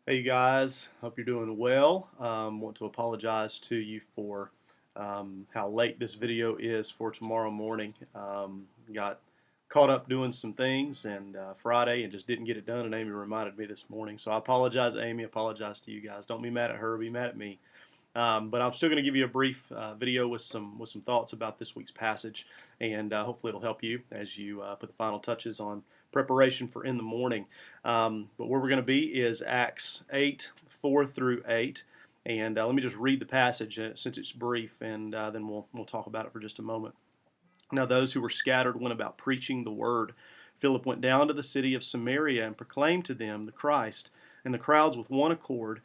Hey guys, hope you're doing well. Want to apologize to you for how late this video is for tomorrow morning. Got caught up doing some things and Friday and just didn't get it done, and Amy reminded me this morning. So I apologize, Amy. Apologize to you guys. Don't be mad at her. Be mad at me. But I'm still going to give you a brief video with some thoughts about this week's passage, and hopefully it'll help you as you put the final touches on preparation for in the morning. But where we're going to be is Acts 8:4 through 8. And let me just read the passage since it's brief, and then we'll talk about it for just a moment. Now those who were scattered went about preaching the word. Philip went down to the city of Samaria and proclaimed to them the Christ, and the crowds with one accord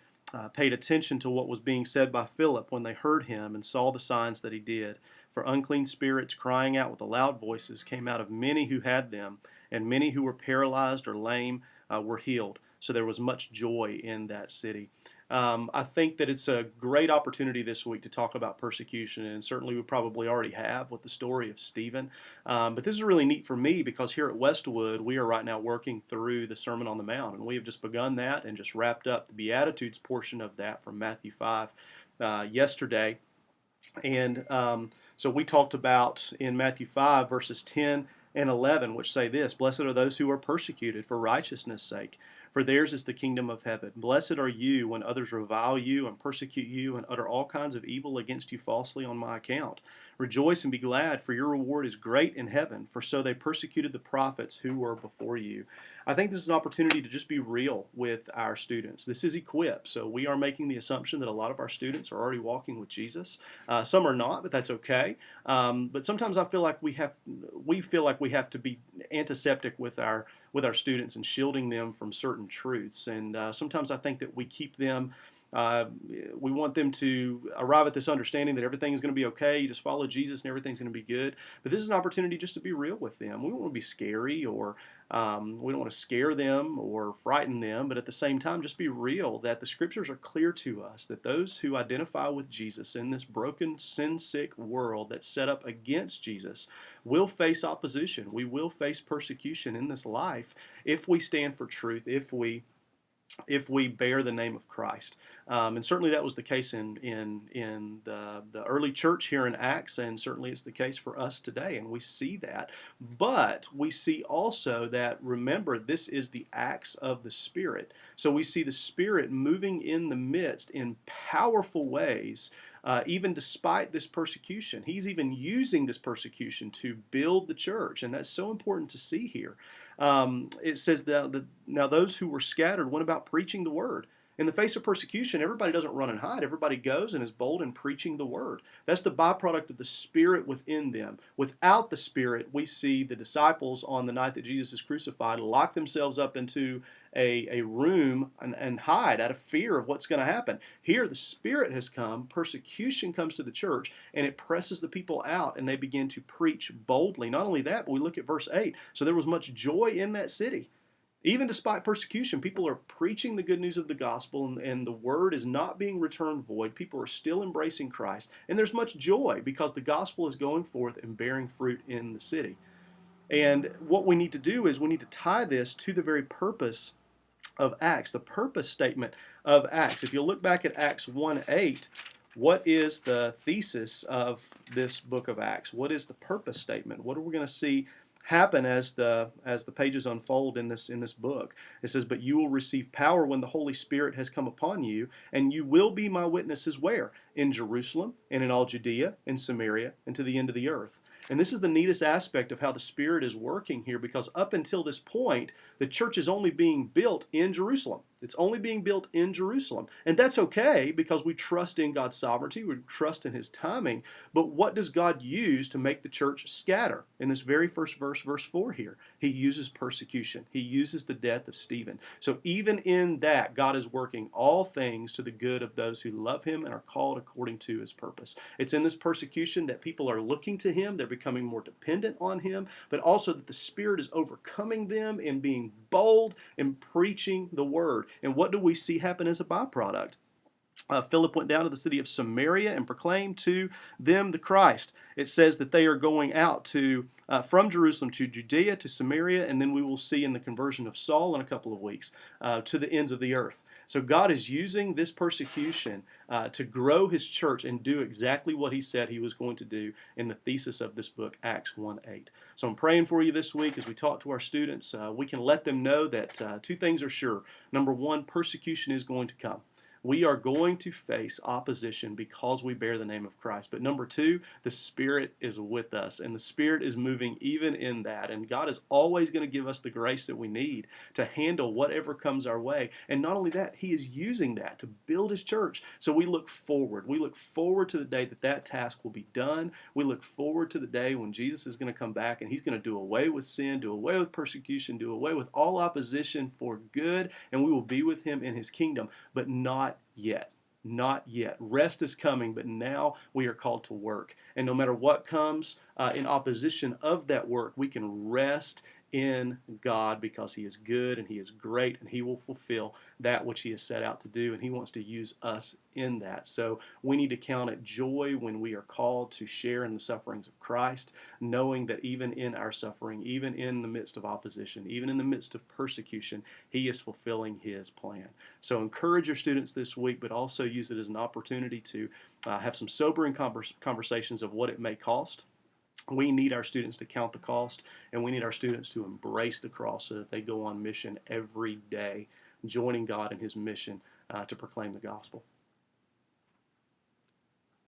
paid attention to what was being said by Philip when they heard him and saw the signs that he did. For unclean spirits, crying out with loud voices, came out of many who had them, and many who were paralyzed or lame were healed. So there was much joy in that city. I think that it's a great opportunity this week to talk about persecution, and certainly we probably already have with the story of Stephen. But this is really neat for me because here at Westwood, we are right now working through the Sermon on the Mount, and we have just begun that and just wrapped up the Beatitudes portion of that from Matthew 5 yesterday. And so we talked about in Matthew 5, verses 10 and 11, which say this: Blessed are those who are persecuted for righteousness' sake, for theirs is the kingdom of heaven. Blessed are you when others revile you and persecute you and utter all kinds of evil against you falsely on my account. Rejoice and be glad, for your reward is great in heaven, for so they persecuted the prophets who were before you. I think this is an opportunity to just be real with our students. This is Equip, so we are making the assumption that a lot of our students are already walking with Jesus. Some are not, but that's okay. But sometimes I feel like we feel like we have to be antiseptic with our students and shielding them from certain truths. And sometimes I think that we keep them. Uh, we want them to arrive at this understanding that everything is going to be okay. You just follow Jesus and everything's going to be good. But this is an opportunity just to be real with them. We don't want to be scary or we don't want to scare them or frighten them, but at the same time, just be real that the scriptures are clear to us that those who identify with Jesus in this broken, sin-sick world that's set up against Jesus will face opposition. We will face persecution in this life if we stand for truth, if we bear the name of Christ. And certainly that was the case in the early church here in Acts, and certainly it's the case for us today, and we see that. But we see also that, remember, this is the acts of the Spirit. So we see the Spirit moving in the midst in powerful ways. Even despite this persecution, he's even using this persecution to build the church, and that's so important to see here. It says that now those who were scattered went about preaching the word. In the face of persecution, everybody doesn't run and hide. Everybody goes and is bold in preaching the word. That's the byproduct of the Spirit within them. Without the Spirit, we see the disciples on the night that Jesus is crucified lock themselves up into a room and hide out of fear of what's going to happen. Here, the Spirit has come, persecution comes to the church, and it presses the people out, and they begin to preach boldly. Not only that, but we look at verse 8. So there was much joy in that city. Even despite persecution, people are preaching the good news of the gospel, and the word is not being returned void. People are still embracing Christ, and there's much joy because the gospel is going forth and bearing fruit in the city. And what we need to do is we need to tie this to the very purpose of Acts, the purpose statement of Acts. If you look back at Acts 1:8, what is the thesis of this book of Acts? What is the purpose statement? What are we going to see happen as the pages unfold in this book? It says, "But you will receive power when the Holy Spirit has come upon you, and you will be my witnesses where? In Jerusalem, and in all Judea, and Samaria, and to the end of the earth." And this is the neatest aspect of how the Spirit is working here, because up until this point, the church is only being built in Jerusalem. It's only being built in Jerusalem. And that's okay because we trust in God's sovereignty, we trust in His timing. But what does God use to make the church scatter? In this very first verse, verse 4 here, He uses persecution. He uses the death of Stephen. So even in that, God is working all things to the good of those who love Him and are called according to His purpose. It's in this persecution that people are looking to Him, they're becoming more dependent on Him, but also that the Spirit is overcoming them and being bold and preaching the Word. And what do we see happen as a byproduct? Philip went down to the city of Samaria and proclaimed to them the Christ. It says that they are going out to from Jerusalem to Judea to Samaria, and then we will see in the conversion of Saul in a couple of weeks to the ends of the earth. So God is using this persecution to grow His church and do exactly what He said He was going to do in the thesis of this book, Acts 1:8. So I'm praying for you this week as we talk to our students. We can let them know that two things are sure. Number one, persecution is going to come. We are going to face opposition because we bear the name of Christ. But number two, the Spirit is with us, and the Spirit is moving even in that. And God is always going to give us the grace that we need to handle whatever comes our way. And not only that, He is using that to build His church. So we look forward. We look forward to the day that that task will be done. We look forward to the day when Jesus is going to come back and He's going to do away with sin, do away with persecution, do away with all opposition for good, and we will be with Him in His kingdom. But not yet. Not yet. Rest is coming, but now we are called to work. And no matter what comes in opposition of that work, we can rest in God because He is good and He is great and He will fulfill that which He has set out to do, and He wants to use us in that. So we need to count it joy when we are called to share in the sufferings of Christ, knowing that even in our suffering, even in the midst of opposition, even in the midst of persecution, He is fulfilling His plan. So encourage your students this week, but also use it as an opportunity to have some sobering conversations of what it may cost. We need our students to count the cost, and we need our students to embrace the cross so that they go on mission every day, joining God in His mission to proclaim the gospel.